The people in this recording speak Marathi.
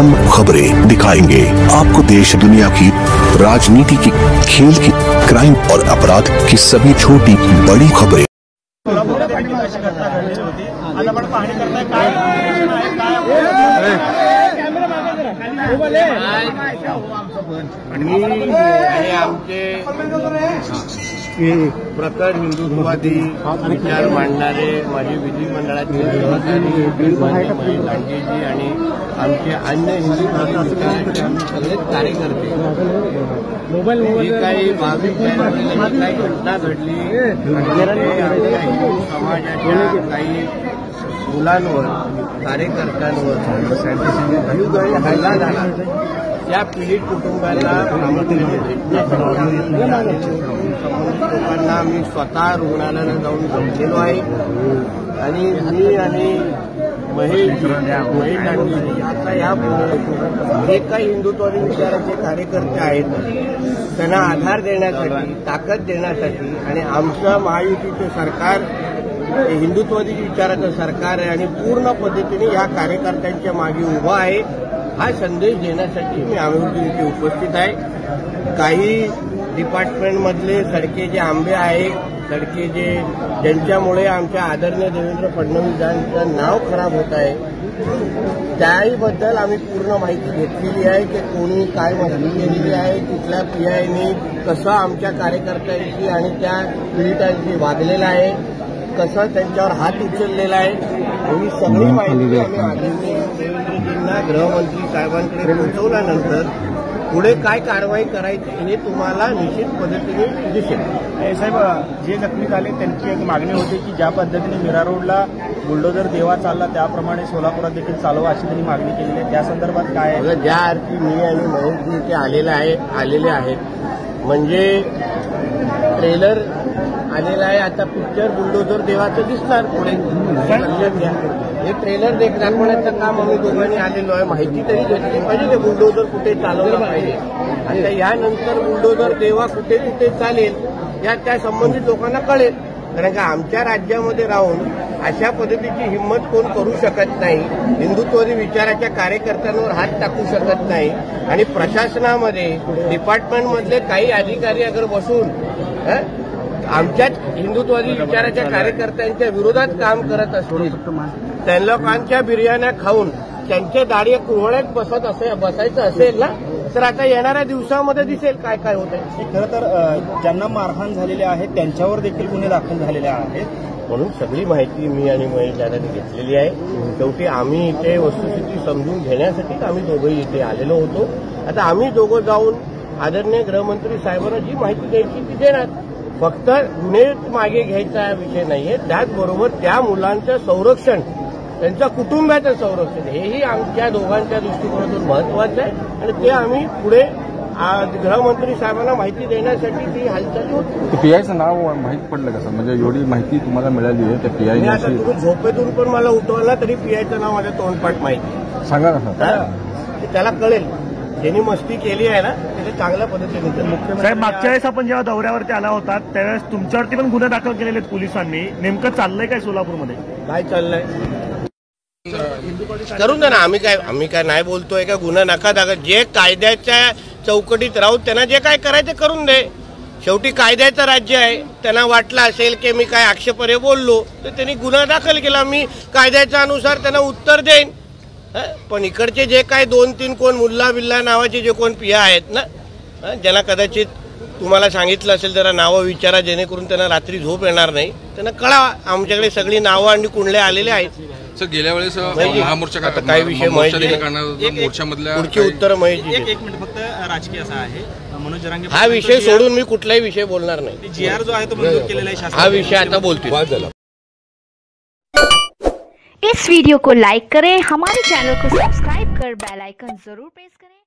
तमाम खबरें दिखाएंगे आपको देश दुनिया की राजनीति की, खेल की, क्राइम और अपराध की सभी छोटी बड़ी खबरें। प्रखर हिंदुत्ववादी विचार मांडणारे माजी विधिमंडळाचे सहकारी लांडेजी आणि आमचे अन्य हिंदुत्ववादी सगळेच कार्यकर्ते जी काही 22 जानेवारीला काही घटना घडली आमच्या हिंदू समाजाच्या काही मुलांवर, कार्यकर्त्यांवर हल्ला झाला, त्या पीडित कुटुंबाला लोकांना मी स्वतः रुग्णालयाला जाऊन भेटलेलो आहे आणि मी आणि महेश आता यापुढे जे काही हिंदुत्ववादी विचाराचे कार्यकर्ते आहेत त्यांना आधार देण्यासाठी, ताकद देण्यासाठी आणि आमचं महायुतीचे सरकार हिंदुत्ववादी विचाराचं सरकार आहे आणि पूर्ण पद्धतीने या कार्यकर्त्यांच्या मागे उभा आहे हा संदेश देण्यासाठी मी आम्ही इथे उपस्थित आहे। काही डिपार्टमेंटमधले सडके जे आंबे आहेत, सडके ज्यांच्यामुळे आमच्या आदरणीय देवेंद्र फडणवीसांचं नाव खराब होत आहे, त्याहीबद्दल आम्ही पूर्ण माहिती घेतलेली आहे की कोणी काय माहिती केलेली आहे, कुठल्या पीआयने कसं आमच्या कार्यकर्त्यांशी आणि त्या पीडितांशी वागलेलं आहे, कसं त्यांच्यावर हात उचललेला आहे, ही सगळी माहिती आम्ही आदरणीय देवेंद्रजींना गृहमंत्री साहेबांकडे पोहोचवल्यानंतर पुढे काय कारवाई करायची हे तुम्हाला निश्चित पद्धतीने दिसेल। साहेब, जे जखमी झाले त्यांची एक मागणी होती की ज्या पद्धतीने मीरा रोडला बुलडोजर देवा चालला त्याप्रमाणे सोलापुरात देखील चालवा अशी त्यांनी मागणी केलेली आहे, त्या संदर्भात काय आहे? ज्या अर्थी मी आणि महेशजी इथे आलेले आहेत म्हणजे ट्रेलर आलेला आहे, आता पिक्चर बुलडोजर देवाचं दिसणार पुढे, लक्षात घ्या। हे ट्रेलर दाखवण्याचं काम आम्ही दोघांनी आलेलो आहे, माहिती तरी घेतली पाहिजे ते बुलडोजर कुठे चालवलं पाहिजे, आता यानंतर बुलडोजर देवा कुठे कुठे चालेल या त्या संबंधित लोकांना कळेल, कारण का आमच्या राज्यामध्ये राहून अशा पद्धतीची हिंमत कोण करू शकत नाही, हिंदुत्ववादी विचाराच्या कार्यकर्त्यांवर हात टाकू शकत नाही आणि प्रशासनामध्ये डिपार्टमेंटमधले काही अधिकारी अगर बसून आमच्याच हिंदुत्ववादी विचाराच्या कार्यकर्त्यांच्या विरोधात काम करत असतील, त्या लोकांच्या बिर्याण्या खाऊन त्यांच्या दाढी कुरवड्यात बसायचं असेल ना, तर आता येणाऱ्या दिवसामध्ये दिसेल काय काय होत आहे। खरं तर ज्यांना मारहाण झालेली आहे त्यांच्यावर देखील गुन्हे दाखल झालेले आहेत, म्हणून सगळी माहिती मी आणि महेश दादांनी घेतलेली आहे। शेवटी आम्ही इथे वस्तुस्थिती समजून घेण्यासाठीच आम्ही दोघंही इथे आलेलो होतो। आता आम्ही दोघं जाऊन आदरणीय गृहमंत्री साहेबांना जी माहिती द्यायची ती देणार, फक्त गुन्हे मागे घ्यायचा विषय नाहीये, त्याचबरोबर त्या मुलांचं संरक्षण, त्यांच्या कुटुंबाचं संरक्षण हेही आमच्या दोघांच्या दृष्टिकोनातून महत्वाचं आहे आणि ते आम्ही पुढे गृहमंत्री साहेबांना माहिती देण्यासाठी ती हालचाली होती। पीआयचं नाव माहित पडलं कसं, म्हणजे एवढी माहिती तुम्हाला मिळाली आहे त्या पीआय? आता तुम्ही झोपेतून पण मला उठवला तरी पीआयचं नाव माझ्या तोंडपाठ माहिती सांगा ना, त्याला कळेल, ज्यांनी मस्ती केली आहे ना त्याला चांगल्या पद्धतीने। साहेब, मागच्या वेळेस आपण जेव्हा दौऱ्यावरती आला होता त्यावेळेस तुमच्यावरती पण गुन्हे दाखल केलेले आहेत पोलिसांनी, नेमकं चाललंय काय सोलापूरमध्ये? काय चाललंय करून द्या ना, आम्ही काय नाही बोलतोय का गुन्हा नका दाखल, जे कायद्याच्या चौकटीत राहून त्यांना जे काय करायचं करून दे, शेवटी कायद्याचं राज्य आहे, त्यांना वाटलं असेल की मी काय आक्षेपार्ह बोललो तर त्यांनी गुन्हा दाखल केला, मी कायद्याच्या अनुसार त्यांना उत्तर देईन, पण इकडचे जे काय 2-3 कोण मुल्ला बिल्ला नावाचे जे कोण पिया आहेत ना, ज्यांना कदाचित तुम्हाला सांगितलं असेल जरा नावं विचारा जेणेकरून त्यांना रात्री झोप येणार नाही, त्यांना कळावा आमच्याकडे सगळी नावं आणि कुंडले आलेले आहेत। सर, गेल्या वेळेस महामोर्चा काही विषय मोर्चामधल्या पुढची उत्तर माहिती एक मिनिट फक्त राजकीय असा आहे, मनोज जरांगे हा विषय सोडून मी कुठलाही विषय बोलणार नाही, जीआर जो आहे तो मंजूर केलेला आहे, हा विषय आता बोलतोय। इस वीडियो को लाइक करें, हमारे चैनल को सब्सक्राइब कर बेल आइकन जरूर प्रेस करें।